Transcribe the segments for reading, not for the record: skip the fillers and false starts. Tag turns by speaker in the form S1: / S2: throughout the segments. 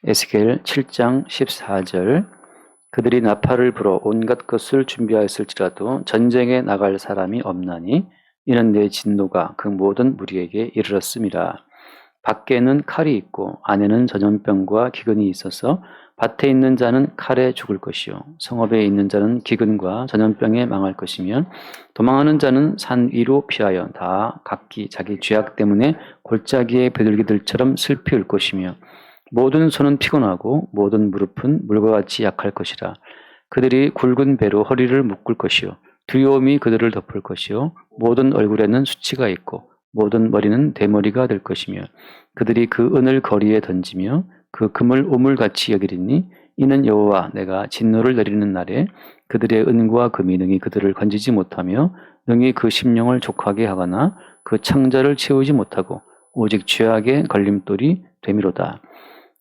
S1: 에스겔 7장 14절 그들이 나팔을 불어 온갖 것을 준비하였을지라도 전쟁에 나갈 사람이 없나니 이는 내 진노가 그 모든 무리에게 이르렀음이라. 밖에는 칼이 있고 안에는 전염병과 기근이 있어서 밭에 있는 자는 칼에 죽을 것이요 성읍에 있는 자는 기근과 전염병에 망할 것이며 도망하는 자는 산 위로 피하여 다 각기 자기 죄악 때문에 골짜기의 비둘기들처럼 슬피 울 것이며 모든 손은 피곤하고 모든 무릎은 물과 같이 약할 것이라. 그들이 굵은 배로 허리를 묶을 것이요 두려움이 그들을 덮을 것이요 모든 얼굴에는 수치가 있고 모든 머리는 대머리가 될 것이며 그들이 그 은을 거리에 던지며 그 금을 우물같이 여기리니 이는 여호와 내가 진노를 내리는 날에 그들의 은과 금이 능히 그들을 건지지 못하며 능히 그 심령을 족하게 하거나 그 창자를 채우지 못하고 오직 죄악의 걸림돌이 되미로다.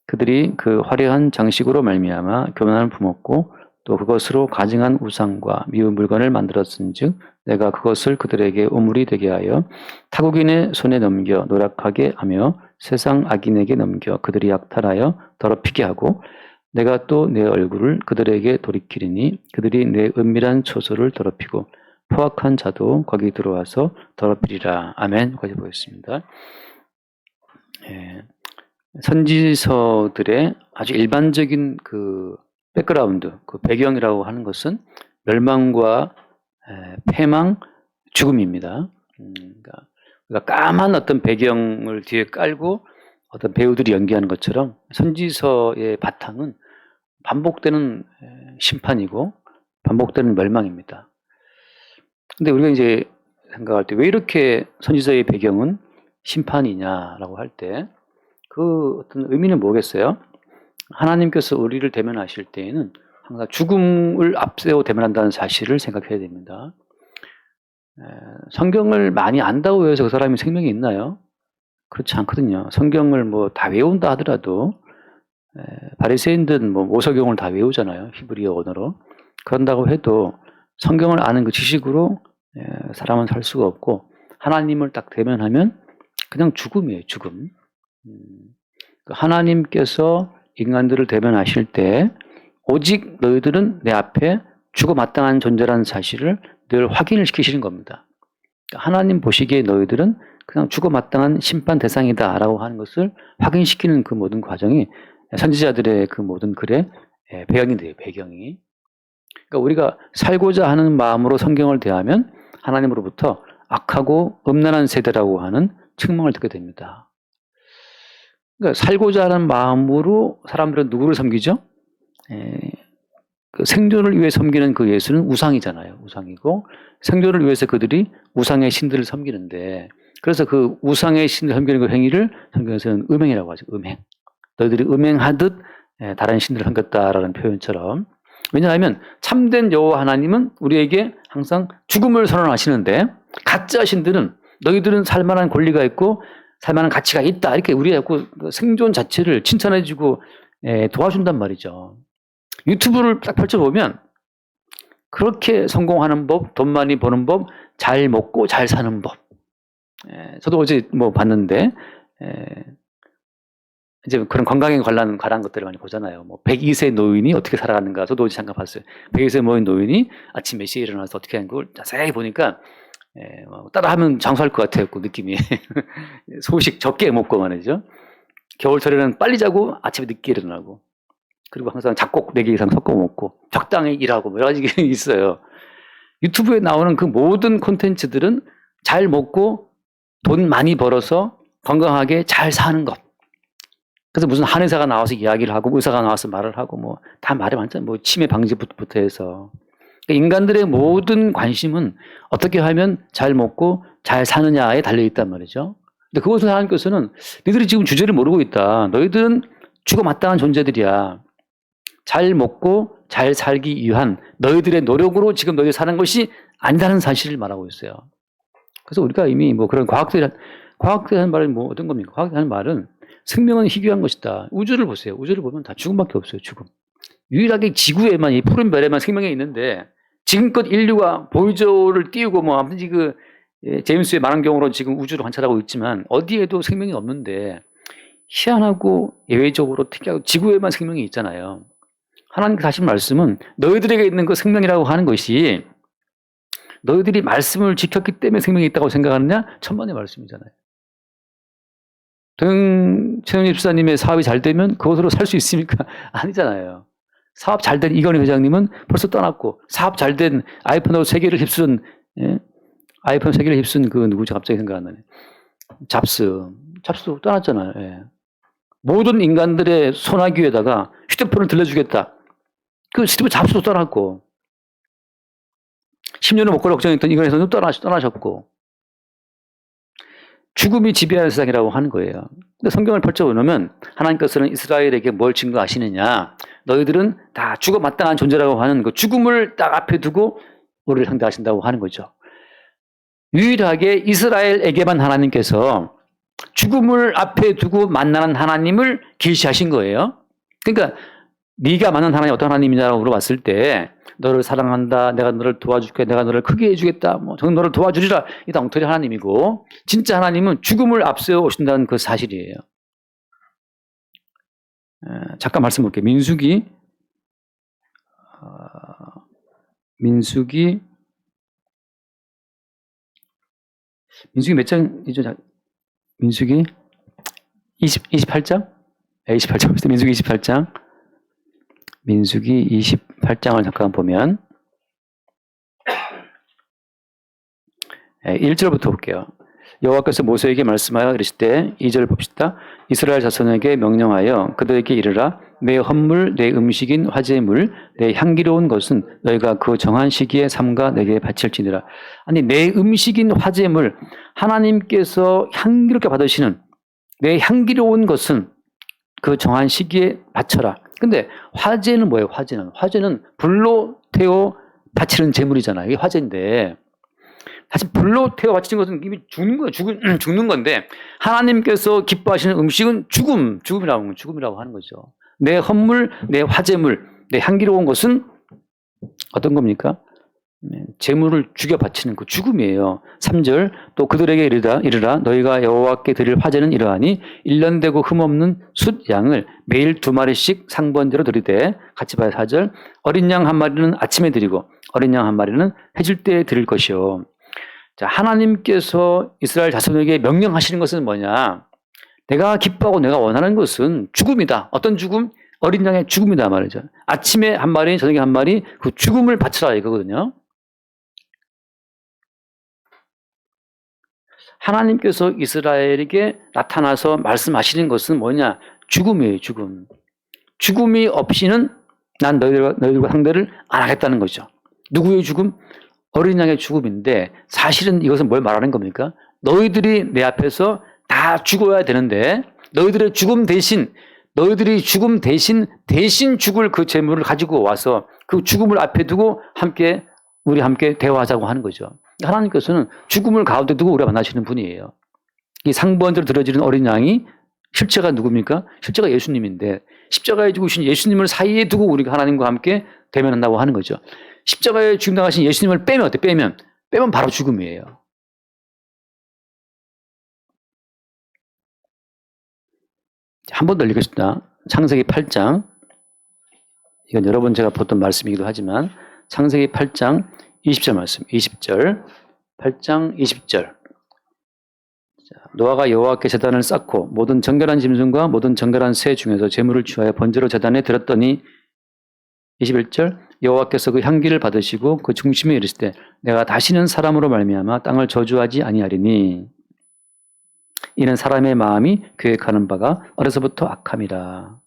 S1: 그들이 그 화려한 장식으로 말미암아 교만을 품었고 또 그것으로 가증한 우상과 미운 물건을 만들었은즉 내가 그것을 그들에게 우물이 되게 하여 타국인의 손에 넘겨 노력하게 하며 세상 악인에게 넘겨 그들이 약탈하여 더럽히게 하고 내가 또 내 얼굴을 그들에게 돌이키리니 그들이 내 은밀한 초소를 더럽히고 포악한 자도 거기 들어와서 더럽히리라. 아멘. 여기까지 보겠습니다. 선지서들의 아주 일반적인 그 백그라운드, 그 배경이라고 하는 것은 멸망과 패망, 죽음입니다. 그러니까 까만 어떤 배경을 뒤에 깔고 어떤 배우들이 연기하는 것처럼 선지서의 바탕은 반복되는 심판이고 반복되는 멸망입니다. 근데 우리가 이제 생각할 때 왜 이렇게 선지서의 배경은 심판이냐라고 할 때 그 어떤 의미는 뭐겠어요? 하나님께서 우리를 대면하실 때에는 항상 죽음을 앞세워 대면한다는 사실을 생각해야 됩니다. 성경을 많이 안다고 해서 그 사람이 생명이 있나요? 그렇지 않거든요. 성경을 뭐 다 외운다 하더라도 바리새인들 뭐 모서경을 다 외우잖아요. 히브리어 언어로. 그런다고 해도 성경을 아는 그 지식으로 사람은 살 수가 없고 하나님을 딱 대면하면 그냥 죽음이에요. 죽음. 하나님께서 인간들을 대면하실 때 오직 너희들은 내 앞에 죽어 마땅한 존재라는 사실을 늘 확인을 시키시는 겁니다. 하나님 보시기에 너희들은 그냥 죽어 마땅한 심판 대상이다라고 하는 것을 확인시키는 그 모든 과정이 선지자들의 그 모든 글의 배경이 돼요. 배경이. 그러니까 우리가 살고자 하는 마음으로 성경을 대하면 하나님으로부터 악하고 음란한 세대라고 하는 책망을 듣게 됩니다. 그러니까 살고자 하는 마음으로 사람들은 누구를 섬기죠? 그 생존을 위해 섬기는 그 예수는 우상이잖아요. 우상이고 생존을 위해서 그들이 우상의 신들을 섬기는데 그래서 그 우상의 신을 섬기는 그 행위를 성경에서는 음행이라고 하죠. 음행. 너희들이 음행하듯 다른 신들을 섬겼다라는 표현처럼 왜냐하면 참된 여호와 하나님은 우리에게 항상 죽음을 선언하시는데 가짜 신들은 너희들은 살만한 권리가 있고 살만한 가치가 있다. 이렇게 우리가 생존 자체를 칭찬해주고 도와준단 말이죠. 유튜브를 딱 펼쳐보면 그렇게 성공하는 법, 돈 많이 버는 법, 잘 먹고 잘 사는 법. 저도 어제 뭐 봤는데 이제 그런 건강에 관한 것들을 많이 보잖아요. 뭐 102세 노인이 어떻게 살아가는가. 저도 어제 잠깐 봤어요. 102세 노인이 아침 몇 시에 일어나서 어떻게 하는 걸 자세히 보니까 따라하면 장수할 것 같아요. 그 느낌이. 소식 적게 먹고 말이죠. 겨울철에는 빨리 자고 아침에 늦게 일어나고 그리고 항상 잡곡 4개 이상 섞어 먹고 적당히 일하고 뭐 여러 가지 있어요. 유튜브에 나오는 그 모든 콘텐츠들은 잘 먹고 돈 많이 벌어서 건강하게 잘 사는 것. 그래서 무슨 한의사가 나와서 이야기를 하고 의사가 나와서 말을 하고 뭐 다 말이 많잖아요. 뭐 치매 방지부터 해서. 그러니까 인간들의 모든 관심은 어떻게 하면 잘 먹고 잘 사느냐에 달려있단 말이죠. 근데 그것을 하나님께서는 너희들이 지금 주제를 모르고 있다. 너희들은 죽어 마땅한 존재들이야. 잘 먹고 잘 살기 위한 너희들의 노력으로 지금 너희들이 사는 것이 아니라는 사실을 말하고 있어요. 그래서 우리가 이미 뭐 그런 과학들이 하는 말은 뭐 어떤 겁니까? 과학들이 하는 말은 생명은 희귀한 것이다. 우주를 보세요. 우주를 보면 다 죽음밖에 없어요. 죽음. 유일하게 지구에만 이 푸른 별에만 생명이 있는데 지금껏 인류가 보이저를 띄우고 뭐 아무튼 그 제임스 의 망원경으로 지금 우주를 관찰하고 있지만 어디에도 생명이 없는데 희한하고 예외적으로 특이하고 지구에만 생명이 있잖아요. 하나님께서 하신 말씀은 너희들에게 있는 그 생명이라고 하는 것이 너희들이 말씀을 지켰기 때문에 생명이 있다고 생각하느냐? 천만의 말씀이잖아요. 최영희 집사님의 사업이 잘 되면 그것으로 살 수 있습니까? 아니잖아요. 사업 잘 된 이건희 회장님은 벌써 떠났고, 사업 잘 된 아이폰으로 세계를 휩쓴, 예? 아이폰 세계를 휩쓴 그 누구지 갑자기 생각 안 나네. 잡스도 떠났잖아요. 예. 모든 인간들의 소나귀에다가 휴대폰을 들려주겠다. 그 스티브 잡스도 떠났고, 10년을 못 걸어 걱정했던 이건희 회장님 떠나셨고, 죽음이 지배하는 세상이라고 하는 거예요. 근데 성경을 펼쳐보면 하나님께서는 이스라엘에게 뭘 증거하시느냐. 너희들은 다 죽어 마땅한 존재라고 하는 그 죽음을 딱 앞에 두고 우리를 상대하신다고 하는 거죠. 유일하게 이스라엘에게만 하나님께서 죽음을 앞에 두고 만나는 하나님을 계시하신 거예요. 그러니까 네가 만난 하나님이 어떤 하나님이냐고 물어봤을 때 너를 사랑한다, 내가 너를 도와줄게, 내가 너를 크게 해주겠다, 저는 너를 도와주리라, 이 다 엉터리 하나님이고, 진짜 하나님은 죽음을 앞세워 오신다는 그 사실이에요. 잠깐 말씀 볼게요. 민수기 몇 장이죠? 민수기 28장? 28장. 민수기 28장. 민수기 28장을 잠깐 보면 1절부터 볼게요. 여호와께서 모세에게 말씀하여 이르시되 2절 봅시다. 이스라엘 자손에게 명령하여 그들에게 이르라. 내 헌물, 내 음식인 화제물, 내 향기로운 것은 너희가 그 정한 시기에 삼가 내게 바칠지니라. 아니, 내 음식인 화제물, 하나님께서 향기롭게 받으시는 내 향기로운 것은 그 정한 시기에 바쳐라. 근데 화제는 뭐예요? 화제는 불로 태워 바치는 제물이잖아요. 이게 화제인데, 사실 불로 태워 바치는 것은 이미 죽는 거예요. 죽는 건데, 하나님께서 기뻐하시는 음식은 죽음이라고 하는 거죠. 내 헌물, 내 화제물, 내 향기로운 것은 어떤 겁니까? 제물을 죽여 바치는 그 죽음이에요. 3절 또 그들에게 이르라 너희가 여호와께 드릴 화제는 이러하니 1년 되고 흠없는 숫 양을 매일 2마리씩 상번제로 드리되 같이 봐요. 4절 어린 양 한 마리는 아침에 드리고 어린 양 한 마리는 해질 때에 드릴 것이요. 자, 하나님께서 이스라엘 자손에게 명령하시는 것은 뭐냐? 내가 기뻐하고 내가 원하는 것은 죽음이다. 어떤 죽음? 어린 양의 죽음이다 말이죠. 아침에 한 마리, 저녁에 한 마리 그 죽음을 바치라 이거거든요. 하나님께서 이스라엘에게 나타나서 말씀하시는 것은 뭐냐? 죽음이에요, 죽음. 죽음이 없이는 난 너희들과 상대를 안 하겠다는 거죠. 누구의 죽음? 어린 양의 죽음인데 사실은 이것은 뭘 말하는 겁니까? 너희들이 내 앞에서 다 죽어야 되는데 너희들이 죽음 대신 죽을 그 재물을 가지고 와서 그 죽음을 앞에 두고 우리 함께 대화하자고 하는 거죠. 하나님께서는 죽음을 가운데 두고 우리가 만나시는 분이에요. 이 상번제로 드려지는 어린 양이 실체가 누굽니까? 실체가 예수님인데 십자가에 죽으신 예수님을 사이에 두고 우리가 하나님과 함께 대면한다고 하는 거죠. 십자가에 죽임당하신 예수님을 빼면 어때? 빼면 바로 죽음이에요. 한 번 더 읽겠습니다. 창세기 8장. 이건 여러 번 제가 보던 말씀이기도 하지만 창세기 8장 20절 말씀. 20절. 8장 20절. 노아가 여호와께 제단을 쌓고 모든 정결한 짐승과 모든 정결한 새 중에서 제물을 취하여 번제로 제단에 드렸더니 21절 여호와께서 그 향기를 받으시고 그 중심에 이르시되 내가 다시는 사람으로 말미암아 땅을 저주하지 아니하리니 이는 사람의 마음이 계획하는 바가 어려서부터 악함이라.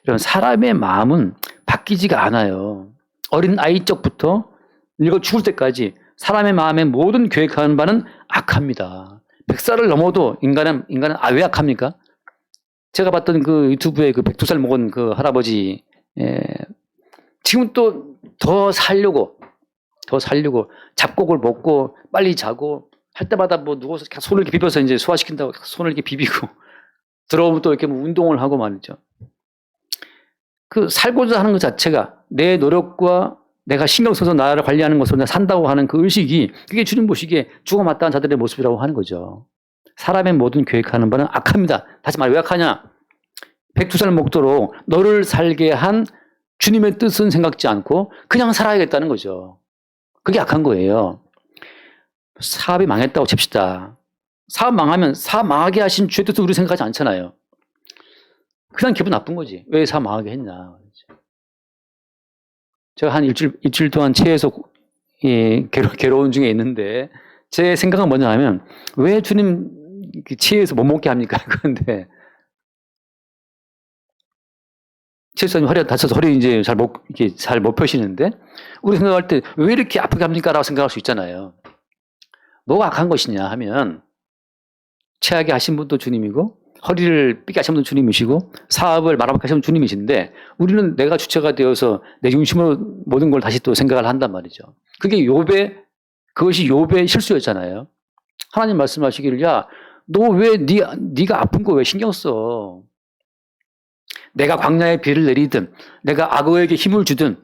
S1: 이런 사람의 마음은 바뀌지가 않아요. 어린 아이 적부터 늙어 죽을 때까지 사람의 마음의 모든 계획하는 바는 악합니다. 100살을 넘어도 인간은 왜 악합니까? 제가 봤던 그 유튜브에 그 102살 먹은 그 할아버지, 지금 또 더 살려고 잡곡을 먹고 빨리 자고 할 때마다 뭐 누워서 손을 이렇게 비벼서 이제 소화시킨다고 손을 이렇게 비비고 들어오면 또 이렇게 뭐 운동을 하고 말이죠. 그 살고자 하는 것 자체가 내 노력과 내가 신경 써서 나를 관리하는 것으로 내가 산다고 하는 그 의식이 그게 주님 보시기에 죽어 마땅한 자들의 모습이라고 하는 거죠. 사람의 모든 계획하는 바는 악합니다. 다시 말해 왜 악하냐? 백두산을 먹도록 너를 살게 한 주님의 뜻은 생각지 않고 그냥 살아야겠다는 거죠. 그게 악한 거예요. 사업이 망했다고 칩시다. 사업 망하면 사업 망하게 하신 주의 뜻을 우리 생각하지 않잖아요. 그냥 기분 나쁜 거지. 왜 사업 망하게 했냐. 제가 한 일주일 동안 체에서 괴로운 중에 있는데 제 생각은 뭐냐 하면 왜 주님 체에서 못 먹게 합니까? 그런데 체에서 허리가 다쳐서 허리 이제 잘 못 펴시는데 우리 생각할 때 왜 이렇게 아프게 합니까? 라고 생각할 수 있잖아요. 뭐가 악한 것이냐 하면 체하게 하신 분도 주님이고 허리를 삐게 하신 분도 주님이시고 사업을 말아먹게 하신 분도 주님이신데 우리는 내가 주체가 되어서 내 중심으로 모든 걸 다시 또 생각을 한단 말이죠. 그것이 욥의 실수였잖아요. 하나님 말씀하시기를 야, 너 왜 네가 아픈 거 왜 신경 써? 내가 광야에 비를 내리든 내가 악어에게 힘을 주든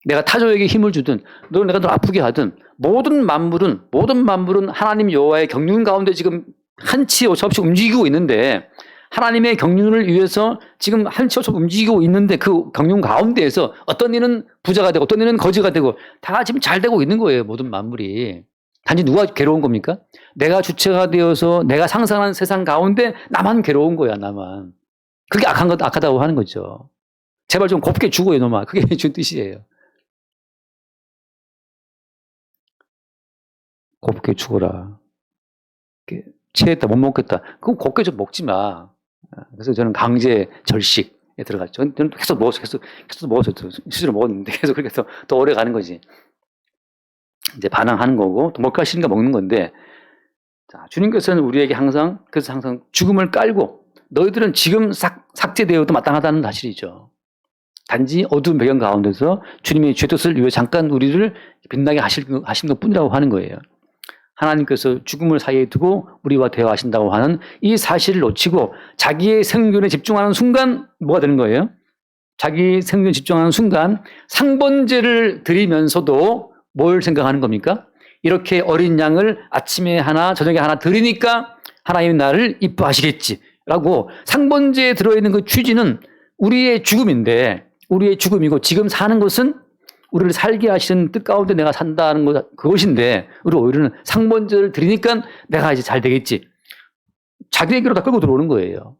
S1: 내가 타조에게 힘을 주든 내가 널 아프게 하든 모든 만물은 하나님 여호와의 경륜 가운데 지금 한치 오차 없이 움직이고 있는데 하나님의 경륜을 위해서 지금 한치 오차 없이 움직이고 있는데 그 경륜 가운데에서 어떤 이는 부자가 되고 어떤 이는 거지가 되고 다 지금 잘 되고 있는 거예요. 모든 만물이. 단지 누가 괴로운 겁니까? 내가 주체가 되어서 내가 상상한 세상 가운데 나만 괴로운 거야. 나만. 그게 악하다고 하는 거죠. 제발 좀 곱게 죽어요, 놈아. 그게 준 뜻이에요. 곱게 죽어라. 체했다, 못 먹겠다. 그럼 곱게 좀 먹지 마. 그래서 저는 강제 절식에 들어갔죠. 저는 계속 먹었어요. 스스로 먹었는데 계속 그렇게 해서 더 오래 가는 거지. 이제 반항하는 거고, 또 먹기가 싫으니까 먹는 건데, 자, 주님께서는 우리에게 항상 죽음을 깔고, 너희들은 지금 삭제되어도 마땅하다는 사실이죠. 단지 어두운 배경 가운데서 주님의 죄 뜻을 위해 잠깐 우리를 빛나게 하신 것 뿐이라고 하는 거예요. 하나님께서 죽음을 사이에 두고 우리와 대화하신다고 하는 이 사실을 놓치고 자기의 생존에 집중하는 순간 뭐가 되는 거예요? 자기 생존에 집중하는 순간 상번제를 드리면서도 뭘 생각하는 겁니까? 이렇게 어린 양을 아침에 하나 저녁에 하나 드리니까 하나님이 나를 이뻐하시겠지라고 상번제에 들어있는 그 취지는 우리의 죽음인데 우리의 죽음이고 지금 사는 것은 우리를 살게 하시는 뜻 가운데 내가 산다는 것, 그것인데, 우리 오히려는 상번제를 드리니까 내가 이제 잘 되겠지. 자기에게로 다 끌고 들어오는 거예요.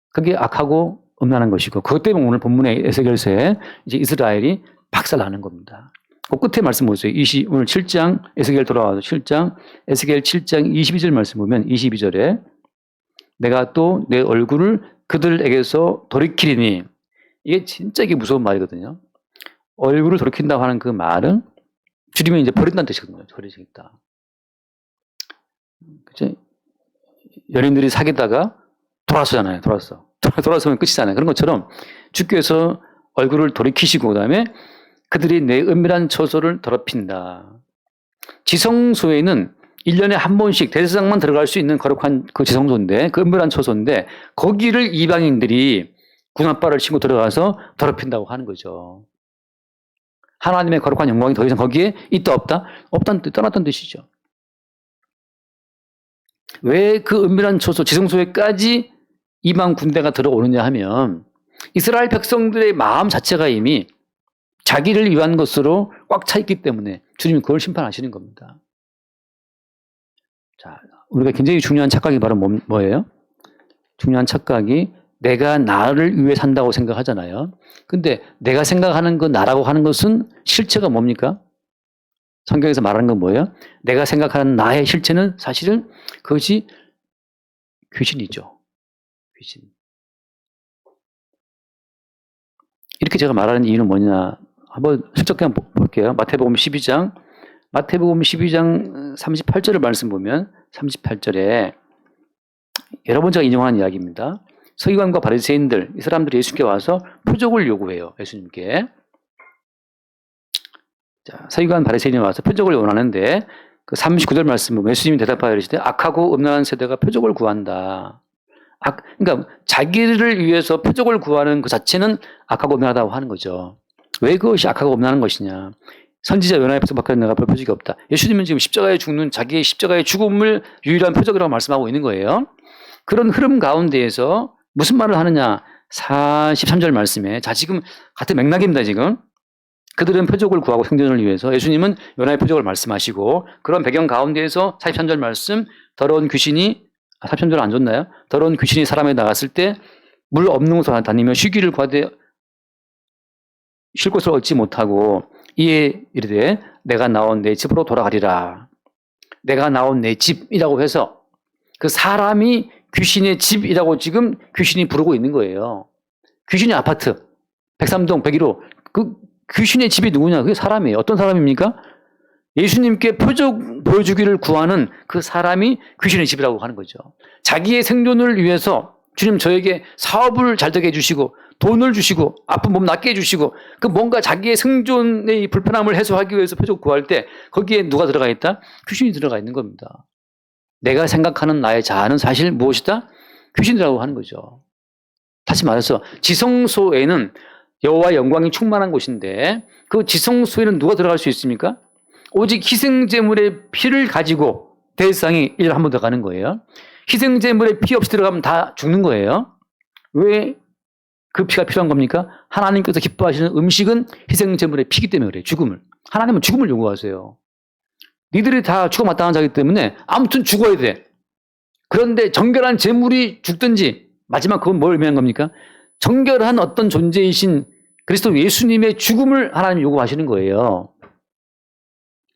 S1: 그게 악하고 음란한 것이고, 그것 때문에 오늘 본문의 에스겔서에 이제 이스라엘이 박살나는 겁니다. 그 끝에 말씀 보세요. 오늘 7장, 에스겔 돌아와서 7장, 에스겔 7장 22절 말씀 보면 22절에 내가 또 내 얼굴을 그들에게서 돌이키리니, 이게 진짜 이게 무서운 말이거든요. 얼굴을 돌이킨다고 하는 그 말은 줄이면 이제 버린다는 뜻이거든요. 버리시겠다. 그치? 연인들이 사귀다가 돌아서잖아요. 돌아서면 끝이잖아요. 그런 것처럼 주께서 얼굴을 돌이키시고 그다음에 그들이 내 은밀한 처소를 더럽힌다. 지성소에는 1년에 한 번씩 대제사장만 들어갈 수 있는 거룩한 그 지성소인데 그 은밀한 처소인데 거기를 이방인들이 군합발을 치고 들어가서 더럽힌다고 하는 거죠. 하나님의 거룩한 영광이 더 이상 거기에 있다 없다? 없다는 뜻, 떠났다는 뜻이죠. 왜 그 은밀한 처소, 지성소에까지 이방 군대가 들어오느냐 하면 이스라엘 백성들의 마음 자체가 이미 자기를 위한 것으로 꽉 차 있기 때문에 주님이 그걸 심판하시는 겁니다. 자, 우리가 굉장히 중요한 착각이 바로 뭐예요? 중요한 착각이 내가 나를 위해 산다고 생각하잖아요. 근데 내가 생각하는 그 나라고 하는 것은 실체가 뭡니까? 성경에서 말하는 건 뭐예요? 내가 생각하는 나의 실체는 사실은 그것이 귀신이죠. 귀신. 이렇게 제가 말하는 이유는 뭐냐? 한번 슬쩍 그냥 볼게요. 마태복음 12장 38절을 말씀 보면 38절에 여러 번 제가 인용한 이야기입니다. 서기관과 바리새인들, 이 사람들이 예수님께 와서 표적을 요구해요. 예수님께. 자, 서기관 바리새인이 와서 표적을 원하는데 그 39절 말씀 보면 예수님이 대답하여 이르시되 악하고 음란한 세대가 표적을 구한다. 그러니까 자기를 위해서 표적을 구하는 그 자체는 악하고 음란하다고 하는 거죠. 왜 그것이 악하고 음란한 것이냐? 선지자 요나의 백성밖에 내가 볼 표적이 없다. 예수님은 지금 십자가에 죽는 자기의 십자가의 죽음을 유일한 표적이라고 말씀하고 있는 거예요. 그런 흐름 가운데에서 무슨 말을 하느냐. 43절 말씀에. 자, 지금 같은 맥락입니다, 지금. 그들은 표적을 구하고 생존을 위해서, 예수님은 요나의 표적을 말씀하시고, 그런 배경 가운데에서 43절 말씀, 더러운 귀신이, 43절 안 좋나요? 더러운 귀신이 사람에 나갔을 때 물 없는 곳으로 다니며 쉬기를 구하되 쉴 곳을 얻지 못하고, 이에 이르되 내가 나온 내 집으로 돌아가리라. 내가 나온 내 집이라고 해서 그 사람이 귀신의 집이라고 지금 귀신이 부르고 있는 거예요. 귀신의 아파트, 103동 101호, 그 귀신의 집이 누구냐? 그게 사람이에요. 어떤 사람입니까? 예수님께 표적 보여주기를 구하는 그 사람이 귀신의 집이라고 하는 거죠. 자기의 생존을 위해서 주님 저에게 사업을 잘 되게 해주시고 돈을 주시고 아픈 몸 낫게 해주시고 그 뭔가 자기의 생존의 불편함을 해소하기 위해서 표적 구할 때 거기에 누가 들어가 있다? 귀신이 들어가 있는 겁니다. 내가 생각하는 나의 자아는 사실 무엇이다? 귀신이라고 하는 거죠. 다시 말해서 지성소에는 여호와의 영광이 충만한 곳인데 그 지성소에는 누가 들어갈 수 있습니까? 오직 희생제물의 피를 가지고 대상이 일을 한 번 더 가는 거예요. 희생제물의 피 없이 들어가면 다 죽는 거예요. 왜 그 피가 필요한 겁니까? 하나님께서 기뻐하시는 음식은 희생제물의 피기 때문에 그래요. 죽음을. 하나님은 죽음을 요구하세요. 니들이 다 죽어 마땅한 자이기 때문에 아무튼 죽어야 돼. 그런데 정결한 제물이 죽든지 마지막 그건 뭘 의미한 겁니까? 정결한 어떤 존재이신 그리스도 예수님의 죽음을 하나님이 요구하시는 거예요.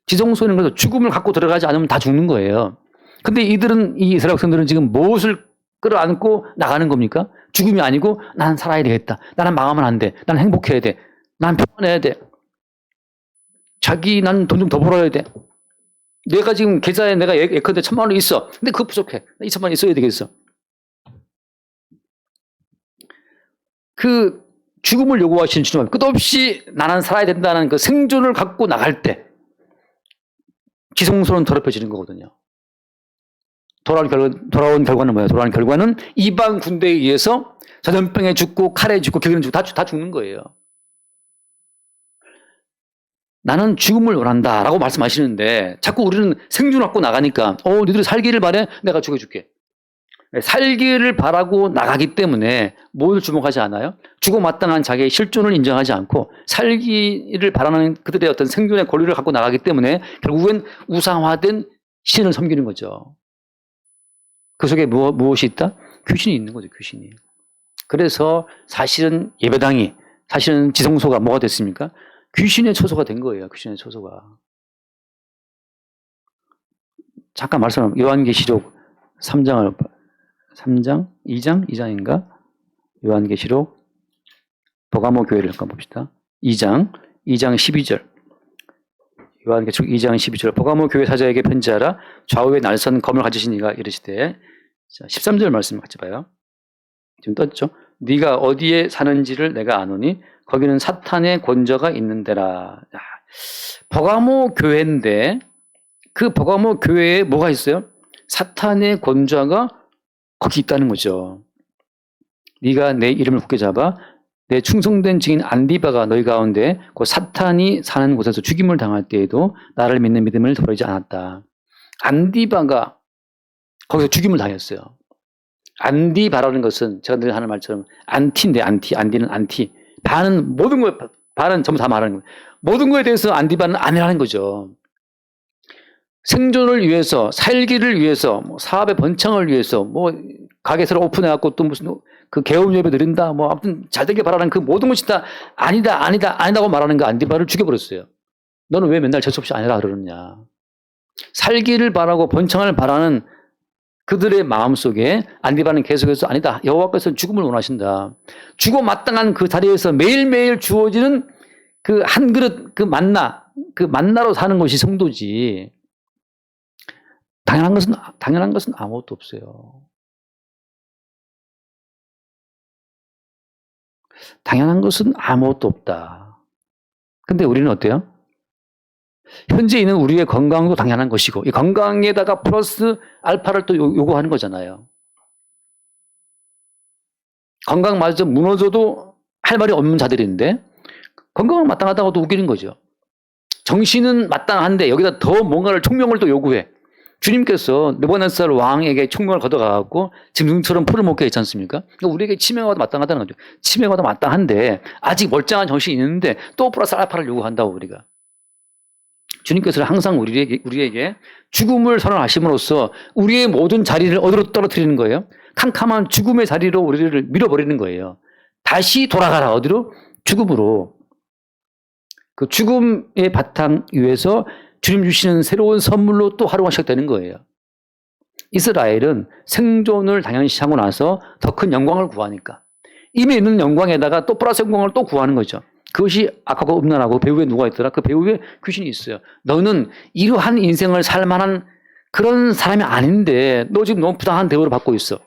S1: 지성소에는 그래서 죽음을 갖고 들어가지 않으면 다 죽는 거예요. 근데 이들은, 이 이스라엘 백성들은 지금 무엇을 끌어안고 나가는 겁니까? 죽음이 아니고 나는 살아야 되겠다. 나는 망하면 안 돼. 나는 행복해야 돼. 나는 평안해야 돼. 나는 돈 좀 더 벌어야 돼. 내가 지금 계좌에 내가 예컨대 1,000만 원이 있어. 근데 그거 부족해. 2,000만 원 있어야 되겠어. 그 죽음을 요구하시는 주님, 끝없이 나는 살아야 된다는 그 생존을 갖고 나갈 때 지성소는 더럽혀지는 거거든요. 돌아온 결과는 뭐예요? 돌아온 결과는 이방 군대에 의해서 전염병에 죽고 칼에 죽고 기근에 죽고 다 죽는 거예요. 나는 죽음을 원한다라고 말씀하시는데 자꾸 우리는 생존을 갖고 나가니까 너희들이 살기를 바래? 내가 죽여줄게. 살기를 바라고 나가기 때문에 뭘 주목하지 않아요? 죽어 마땅한 자기의 실존을 인정하지 않고 살기를 바라는 그들의 어떤 생존의 권리를 갖고 나가기 때문에 결국엔 우상화된 신을 섬기는 거죠. 그 속에 무엇이 있다? 귀신이 있는 거죠, 귀신이. 그래서 사실은 예배당이, 사실은 지성소가 뭐가 됐습니까? 귀신의 처소가 된 거예요, 귀신의 처소가. 잠깐 말씀, 요한계시록 2장인가? 요한계시록 버가모 교회를 잠깐 봅시다. 2장 12절. 요한계시록 2장 12절. 버가모 교회 사자에게 편지하라. 좌우에 날선 검을 가지신 이가 이르시되. 자, 13절 말씀 같이 봐요. 지금 떴죠? 네가 어디에 사는지를 내가 아노니 거기는 사탄의 권저가 있는 데라. 버가모 교회인데 그 버가모 교회에 뭐가 있어요? 사탄의 권저가 거기 있다는 거죠. 네가 내 이름을 굳게 잡아 내 충성된 증인 안디바가 너희 가운데 그 사탄이 사는 곳에서 죽임을 당할 때에도 나를 믿는 믿음을 버리지 않았다. 안디바가 거기서 죽임을 당했어요. 안디바라는 것은 제가 늘 하는 말처럼 안티인데 안디는 안티. 바는 모든 거에, 바는 전부 다 말하는 거예요. 모든 거에 대해서 안디바는 아니라는 거죠. 생존을 위해서, 살기를 위해서, 뭐 사업의 번창을 위해서, 뭐 가게 새로 오픈해갖고 또 무슨 그 개업 예배 드린다, 뭐 아무튼 잘 되게 바라는 그 모든 것이 다 아니다고 말하는 그 안디바를 죽여버렸어요. 너는 왜 맨날 재수없이 아니라 그러느냐. 살기를 바라고 번창을 바라는 그들의 마음속에 안디바는 계속해서 아니다. 여호와께서는 죽음을 원하신다. 죽어 마땅한 그 자리에서 매일매일 주어지는 그 한 그릇 그 만나로 사는 것이 성도지. 당연한 것은 아무것도 없어요. 당연한 것은 아무것도 없다. 근데 우리는 어때요? 현재 있는 우리의 건강도 당연한 것이고 이 건강에다가 플러스 알파를 또 요구하는 거잖아요. 건강마저 무너져도 할 말이 없는 자들인데 건강은 마땅하다고도 우기는 거죠. 정신은 마땅한데 여기다 더 뭔가를 총명을 또 요구해. 주님께서 느부갓네살 왕에게 총명을 걷어가갖고 짐승처럼 풀을 먹게 했지 않습니까? 그러니까 우리에게 치명하고도 마땅하다는 거죠. 치명하고도 마땅한데 아직 멀쩡한 정신이 있는데 또 플러스 알파를 요구한다고 우리가. 주님께서는 항상 우리에게 죽음을 선언하심으로써 우리의 모든 자리를 어디로 떨어뜨리는 거예요? 캄캄한 죽음의 자리로 우리를 밀어버리는 거예요. 다시 돌아가라. 어디로? 죽음으로. 그 죽음의 바탕 위에서 주님 주시는 새로운 선물로 또 하루가 시작되는 거예요. 이스라엘은 생존을 당연시 하고 나서 더 큰 영광을 구하니까 이미 있는 영광에다가 또 플러스 영광을 또 구하는 거죠. 그것이 아까 그 음란하고 배후에 누가 있더라? 그 배후에 귀신이 있어요. 너는 이러한 인생을 살 만한 그런 사람이 아닌데 너 지금 너무 부당한 대우를 받고 있어.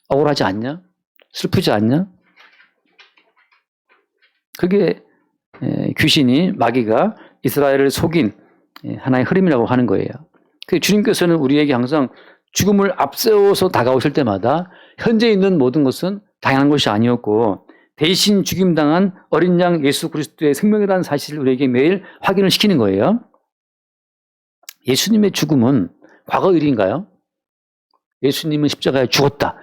S1: 억울하지 않냐? 슬프지 않냐? 그게 귀신이 마귀가 이스라엘을 속인 하나의 흐름이라고 하는 거예요. 주님께서는 우리에게 항상 죽음을 앞세워서 다가오실 때마다 현재 있는 모든 것은 당연한 것이 아니었고 대신 죽임당한 어린 양 예수 그리스도의 생명이라는 사실을 우리에게 매일 확인을 시키는 거예요. 예수님의 죽음은 과거 일인가요? 예수님은 십자가에 죽었다.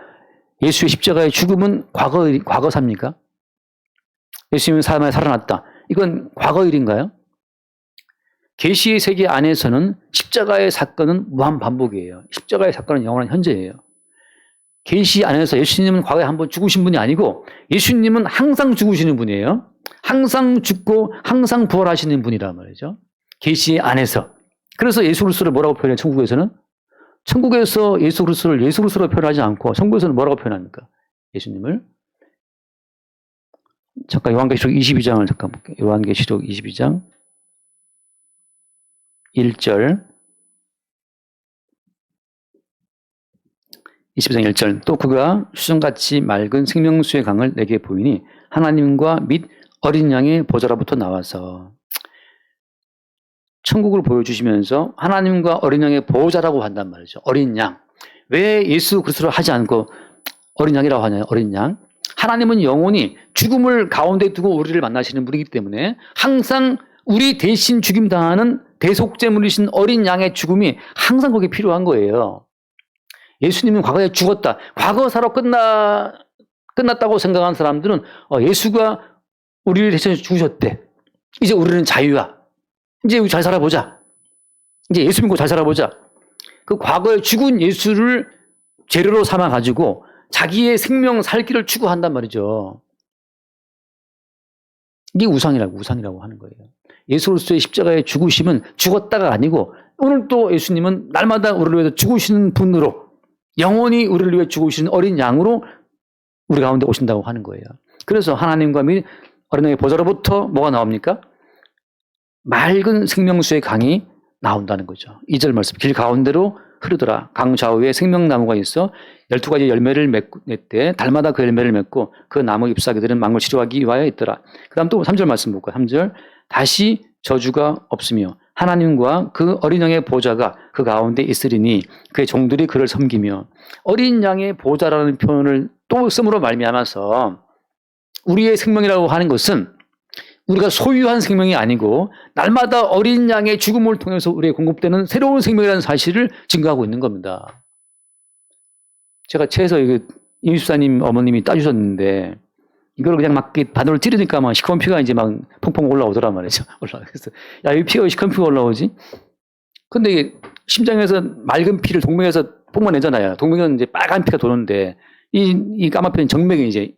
S1: 예수의 십자가의 죽음은 과거사입니까? 예수님은 사람에 살아났다. 이건 과거 일인가요? 계시의 세계 안에서는 십자가의 사건은 무한 반복이에요. 십자가의 사건은 영원한 현재예요. 계시 안에서 예수님은 과거에 한번 죽으신 분이 아니고 예수님은 항상 죽으시는 분이에요. 항상 죽고 항상 부활하시는 분이란 말이죠. 계시 안에서. 그래서 예수 그리스도를 뭐라고 표현해요? 천국에서는? 천국에서 예수 그리스도로 표현하지 않고 천국에서는 뭐라고 표현합니까? 예수님을. 잠깐 요한계시록 22장을 잠깐 볼게요. 요한계시록 22장 1절 22장 1절 또 그가 수정같이 맑은 생명수의 강을 내게 보이니 하나님과 및 어린 양의 보좌로부터 나와서 천국을 보여주시면서 하나님과 어린 양의 보호자라고 한단 말이죠. 어린 양. 왜 예수 그리스도를 하지 않고 어린 양이라고 하냐요? 어린 양. 하나님은 영원히 죽음을 가운데 두고 우리를 만나시는 분이기 때문에 항상 우리 대신 죽임당하는 대속제물이신 어린 양의 죽음이 항상 거기에 필요한 거예요. 예수님은 과거에 죽었다. 과거사로 끝났다고 생각하는 사람들은 예수가 우리를 대신해 죽으셨대. 이제 우리는 자유야. 이제 우리 잘 살아보자. 이제 예수 믿고 잘 살아보자. 그 과거에 죽은 예수를 재료로 삼아가지고 자기의 생명 살 길을 추구한단 말이죠. 이게 우상이라고 하는 거예요. 예수 그리스도의 십자가의 죽으심은 죽었다가 아니고 오늘 또 예수님은 날마다 우리를 위해서 죽으시는 분으로 영원히 우리를 위해 죽으시는 어린 양으로 우리 가운데 오신다고 하는 거예요. 그래서 하나님과 및 어린 양의 보좌로부터 뭐가 나옵니까? 맑은 생명수의 강이 나온다는 거죠. 2절 말씀. 길 가운데로 흐르더라. 강 좌우에 생명나무가 있어 12가지 열매를 맺대 달마다 그 열매를 맺고 그 나무 잎사귀들은 만물 치료하기 위하여 있더라. 그 다음 또 3절 말씀 볼까요? 3절. 다시 저주가 없으며 하나님과 그 어린 양의 보좌가 그 가운데 있으리니 그의 종들이 그를 섬기며 어린 양의 보좌라는 표현을 또 쓰므로 말미암아서 우리의 생명이라고 하는 것은 우리가 소유한 생명이 아니고 날마다 어린 양의 죽음을 통해서 우리에게 공급되는 새로운 생명이라는 사실을 증거하고 있는 겁니다. 제가 채에서 임십사님 어머님이 따주셨는데 이걸 그냥 막 바늘을 찌르니까 막 시커먼 피가 이제 막 펑펑 올라오더란 말이죠. 그래서 야, 이 피가 왜 시커먼 피가 올라오지? 근데 이게 심장에서 맑은 피를 동맥에서 뿜어내잖아요. 동맥은 이제 빨간 피가 도는데 이 까만 피는 정맥이 이제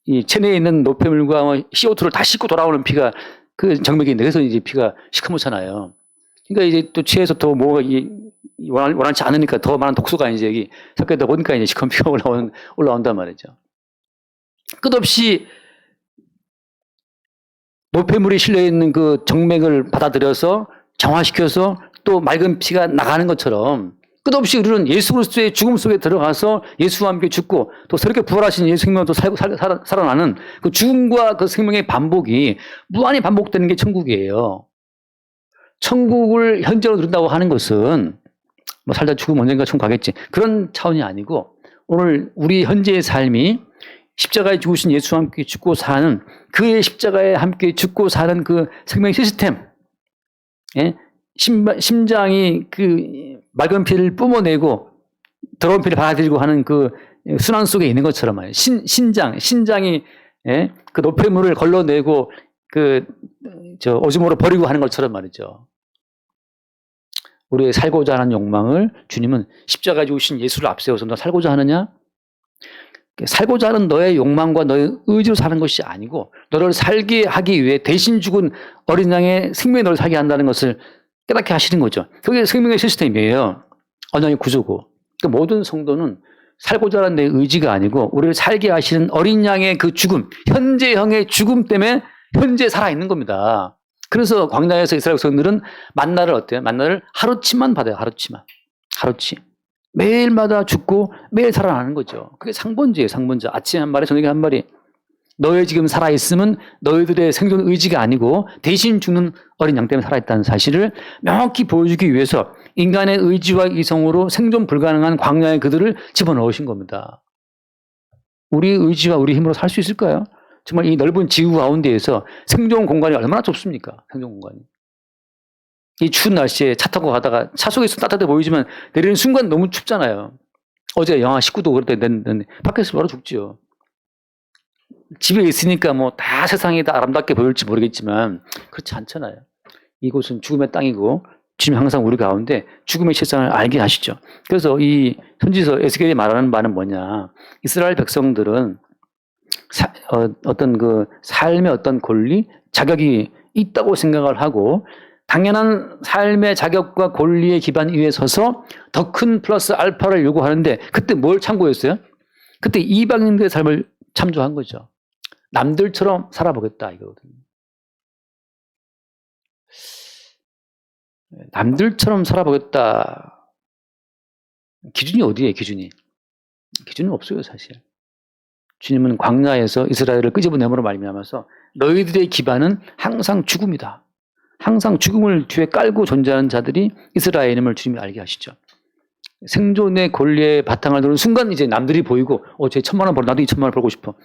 S1: 이 체내에 있는 노폐물과 CO2를 다 씻고 돌아오는 피가 그 정맥이 있는데 그래서 이제 피가 시커멓잖아요. 그러니까 이제 또 체에서 더 뭐가 원하지 않으니까 더 많은 독소가 이제 여기 섞여다 보니까 이제 시커먼 피가 올라온단 말이죠. 끝없이 노폐물이 실려있는 그 정맥을 받아들여서 정화시켜서 또 맑은 피가 나가는 것처럼 끝없이 우리는 예수 그리스도의 죽음 속에 들어가서 예수와 함께 죽고 또 새롭게 부활하신 예수 생명도 살아나는 그 죽음과 그 생명의 반복이 무한히 반복되는 게 천국이에요. 천국을 현재로 누린다고 하는 것은 뭐 살다 죽으면 언젠가 천국 가겠지. 그런 차원이 아니고 오늘 우리 현재의 삶이 십자가에 죽으신 예수와 함께 죽고 사는 그의 십자가에 함께 죽고 사는 그 생명 시스템, 예? 심장이 그 맑은 피를 뿜어내고 더러운 피를 받아들이고 하는 그 순환 속에 있는 것처럼 말이에요. 신장이 예? 그 노폐물을 걸러내고 오줌으로 버리고 하는 것처럼 말이죠. 우리의 살고자 하는 욕망을 주님은 십자가에 죽으신 예수를 앞세워서 너 살고자 하느냐? 살고자 하는 너의 욕망과 너의 의지로 사는 것이 아니고 너를 살게 하기 위해 대신 죽은 어린 양의 생명이 너를 살게 한다는 것을 깨닫게 하시는 거죠. 그게 생명의 시스템이에요. 언약의 구조고. 그러니까 모든 성도는 살고자 하는 내 의지가 아니고 우리를 살게 하시는 어린 양의 그 죽음, 현재형의 죽음 때문에 현재 살아있는 겁니다. 그래서 광야에서 이스라엘 백성들은 만나를 어때요? 만나를 하루치만 받아요. 하루치. 매일마다 죽고 매일 살아나는 거죠. 그게 상본제예요. 상본제. 아침에 한 마리, 저녁에 한 마리. 너의 지금 살아있음은 너희들의 생존 의지가 아니고 대신 죽는 어린 양 때문에 살아있다는 사실을 명확히 보여주기 위해서 인간의 의지와 이성으로 생존 불가능한 광야에 그들을 집어넣으신 겁니다. 우리의 의지와 우리 힘으로 살 수 있을까요? 정말 이 넓은 지구 가운데에서 생존 공간이 얼마나 좁습니까? 생존 공간이. 이 추운 날씨에 차 타고 가다가 차 속에서 따뜻해 보이지만 내리는 순간 너무 춥잖아요. 어제 영하 19도 그랬는데 밖에서 바로 죽지요. 집에 있으니까 뭐 다 세상이 다 아름답게 보일지 모르겠지만 그렇지 않잖아요. 이곳은 죽음의 땅이고 주님 항상 우리 가운데 죽음의 실상을 알게 하시죠. 그래서 이 선지서 에스겔이 말하는 바는 뭐냐. 이스라엘 백성들은 어떤 그 삶의 어떤 권리, 자격이 있다고 생각을 하고 당연한 삶의 자격과 권리의 기반 위에 서서 더 큰 플러스 알파를 요구하는데 그때 뭘 참고했어요? 그때 이방인들의 삶을 참조한 거죠. 남들처럼 살아보겠다 이거거든요. 남들처럼 살아보겠다. 기준이 어디예요, 기준이? 기준은 없어요, 사실. 주님은 광야에서 이스라엘을 끄집어내므로 말미암아서 너희들의 기반은 항상 죽음이다. 항상 죽음을 뒤에 깔고 존재하는 자들이 이스라엘임을 주님이 알게 하시죠. 생존의 권리의 바탕을 두는 순간 이제 남들이 보이고 쟤 1,000만 원 벌어 나도 2,000만 원 벌고 싶어.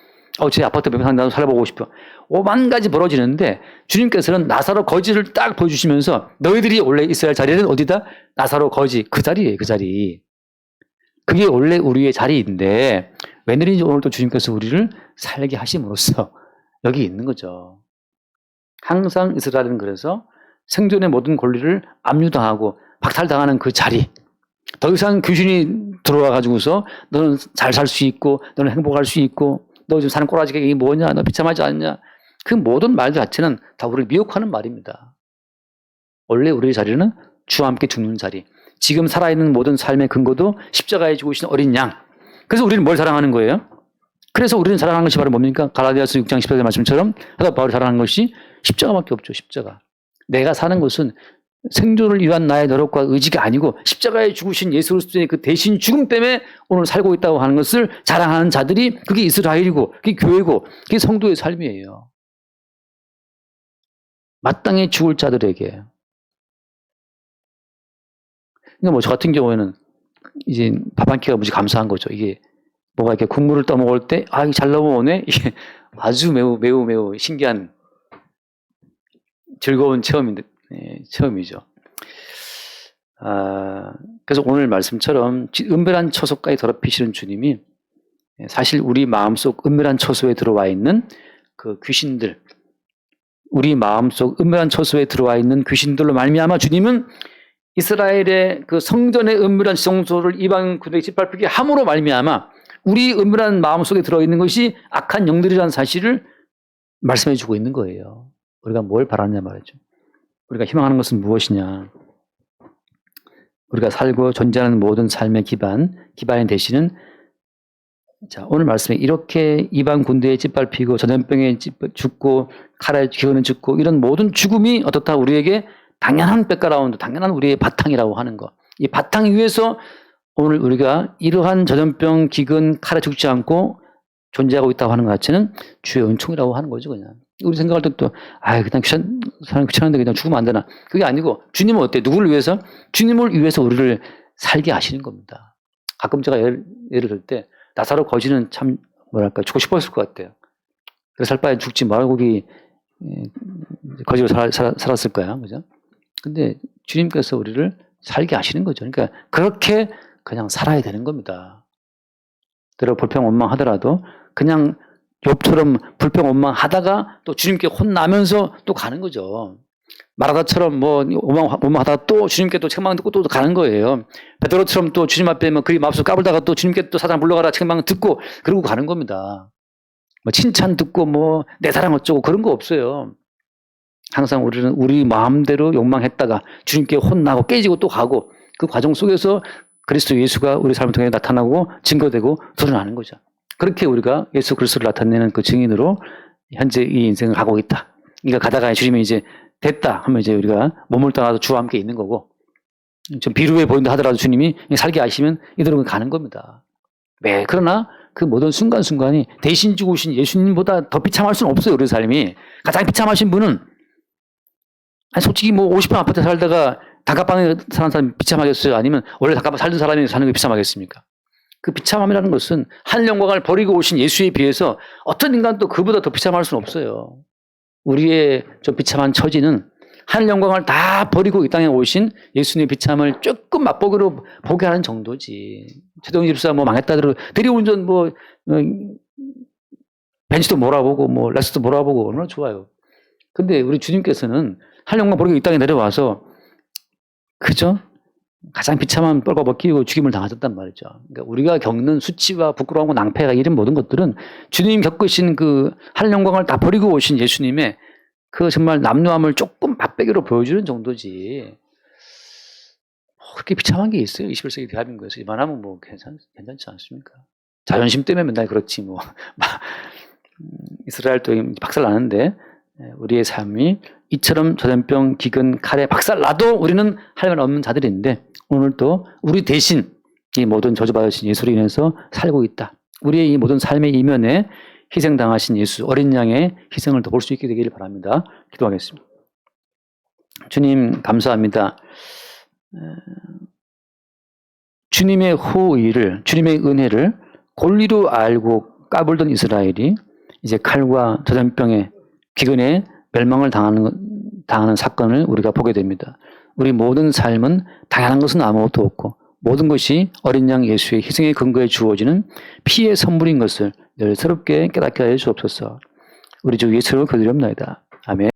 S1: 쟤 아파트 명상 나도 살아보고 싶어. 5만 가지 벌어지는데 주님께서는 나사로 거지를 딱 보여주시면서 너희들이 원래 있어야 할 자리는 어디다? 나사로 거지. 그 자리예요. 그 자리. 그게 원래 우리의 자리인데 웬일인지 오늘 또 주님께서 우리를 살게 하심으로써 여기 있는 거죠. 항상 이스라엘은 그래서 생존의 모든 권리를 압류당하고 박탈당하는 그 자리. 더 이상 귀신이 들어와 가지고서 너는 잘 살 수 있고 너는 행복할 수 있고 너 지금 사는 꼬라지가 이게 뭐냐 너 비참하지 않냐 그 모든 말 자체는 다 우리를 미혹하는 말입니다. 원래 우리의 자리는 주와 함께 죽는 자리. 지금 살아있는 모든 삶의 근거도 십자가에 죽으신 어린 양. 그래서 우리는 뭘 사랑하는 거예요? 그래서 우리는 사랑하는 것이 바로 뭡니까? 갈라디아서 6장 14절 말씀처럼 하다 바울이 사랑하는 것이 십자가밖에 없죠. 십자가. 내가 사는 것은 생존을 위한 나의 노력과 의지가 아니고 십자가에 죽으신 예수 그리스도의 그 대신 죽음 때문에 오늘 살고 있다고 하는 것을 자랑하는 자들이 그게 이스라엘이고 그게 교회고 그게 성도의 삶이에요. 마땅히 죽을 자들에게. 그러니까 뭐 저 같은 경우에는 이제 밥 한 끼가 무지 감사한 거죠. 이게 뭐가 이렇게 국물을 떠먹을 때 이게 잘 넘어오네. 이게 아주 매우 신기한 즐거운 체험이죠. 그래서 오늘 말씀처럼 은밀한 처소까지 더럽히시는 주님이 사실 우리 마음속 은밀한 처소에 들어와 있는 그 귀신들, 우리 마음속 은밀한 처소에 들어와 있는 귀신들로 말미암아 주님은 이스라엘의 그 성전의 은밀한 성소를 이방 군대에 짓밟히게 함으로 말미암아 우리 은밀한 마음속에 들어있는 것이 악한 영들이라는 사실을 말씀해 주고 있는 거예요. 우리가 뭘 바라냐 말이죠. 우리가 희망하는 것은 무엇이냐. 우리가 살고 존재하는 모든 삶의 기반이 되시는 자, 오늘 말씀에 이렇게 이방 군대에 짓밟히고 전염병에 죽고 칼에 기근에 죽고 이런 모든 죽음이 어떻다 우리에게 당연한 백그라운드, 당연한 우리의 바탕이라고 하는 것. 이 바탕 위에서 오늘 우리가 이러한 전염병, 기근, 칼에 죽지 않고 존재하고 있다고 하는 것 자체는 주의 은총이라고 하는 거죠, 그냥. 우리 생각할 때 또, 그냥 사람 귀찮은데 그냥 죽으면 안 되나. 그게 아니고, 주님은 어때? 누구를 위해서? 주님을 위해서 우리를 살게 하시는 겁니다. 가끔 제가 예를 들 때, 나사로 거지는 참, 죽고 싶었을 것 같아요. 그래서 살 바에 죽지 말고 거지로 살았을 거야, 그죠? 근데 주님께서 우리를 살게 하시는 거죠. 그러니까 그렇게 그냥 살아야 되는 겁니다. 때로 불평원망하더라도 그냥 욥처럼 불평원망하다가 또 주님께 혼나면서 또 가는 거죠. 마라다처럼 뭐 원망하다가 또 주님께 또 책망 듣고 또 가는 거예요. 베드로처럼 또 주님 앞에 뭐 그리 맙소 까불다가 또 주님께 또 사장 불러가라 책망 듣고 그러고 가는 겁니다. 뭐 칭찬 듣고 뭐 내 사랑 어쩌고 그런 거 없어요. 항상 우리는 우리 마음대로 욕망했다가 주님께 혼나고 깨지고 또 가고 그 과정 속에서 그리스도 예수가 우리 삶을 통해 나타나고 증거되고 드러나는 거죠. 그렇게 우리가 예수 그리스도를 나타내는 그 증인으로 현재 이 인생을 가고 있다. 그러니까 가다가 주님이 이제 됐다 하면 이제 우리가 몸을 떠나서 주와 함께 있는 거고 좀 비루해 보인다 하더라도 주님이 살게 하시면 이대로 가는 겁니다. 네, 그러나 그 모든 순간순간이 대신 죽으신 예수님보다 더 비참할 수는 없어요. 우리 삶이. 가장 비참하신 분은 아니 솔직히 뭐 50평 아파트에 살다가 단칸방에 사는 사람이 비참하겠어요? 아니면 원래 단칸방 살던 사람이 사는 게 비참하겠습니까? 그 비참함이라는 것은 하늘 영광을 버리고 오신 예수에 비해서 어떤 인간도 그보다 더 비참할 수는 없어요. 우리의 좀 비참한 처지는 하늘 영광을 다 버리고 이 땅에 오신 예수님의 비참을 조금 맛보기로 보게 하는 정도지. 최동희 집사 뭐 망했다더라도 대리운전 뭐 벤츠도 몰아보고 뭐 렉스도 몰아보고 얼마나 좋아요. 근데 우리 주님께서는 하늘 영광 버리고 이 땅에 내려와서 그죠? 가장 비참한 뻘과 벗기고 죽임을 당하셨단 말이죠. 그러니까 우리가 겪는 수치와 부끄러움과 낭패가 이런 모든 것들은 주님 겪으신 그 하늘 영광을 다 버리고 오신 예수님의 그 정말 남루함을 조금 맛배기로 보여주는 정도지. 그렇게 비참한 게 있어요. 21세기 대한민국에서. 이만하면 뭐 괜찮지 않습니까? 자존심 때문에 맨날 그렇지 뭐. 이스라엘 또 박살 나는데 우리의 삶이 이처럼 전염병, 기근, 칼에 박살 나도 우리는 할 말 없는 자들인데 오늘 또 우리 대신 이 모든 저주받으신 예수로 인해서 살고 있다. 우리의 이 모든 삶의 이면에 희생당하신 예수, 어린 양의 희생을 더 볼 수 있게 되기를 바랍니다. 기도하겠습니다. 주님 감사합니다. 주님의 호의를, 주님의 은혜를 권리로 알고 까불던 이스라엘이 이제 칼과 전염병에 기근에 멸망을 당하는 사건을 우리가 보게 됩니다. 우리 모든 삶은 당연한 것은 아무것도 없고 모든 것이 어린 양 예수의 희생의 근거에 주어지는 피의 선물인 것을 늘 새롭게 깨닫게 하여 주옵소서. 우리 주 예수로 기도드립니다. 아멘.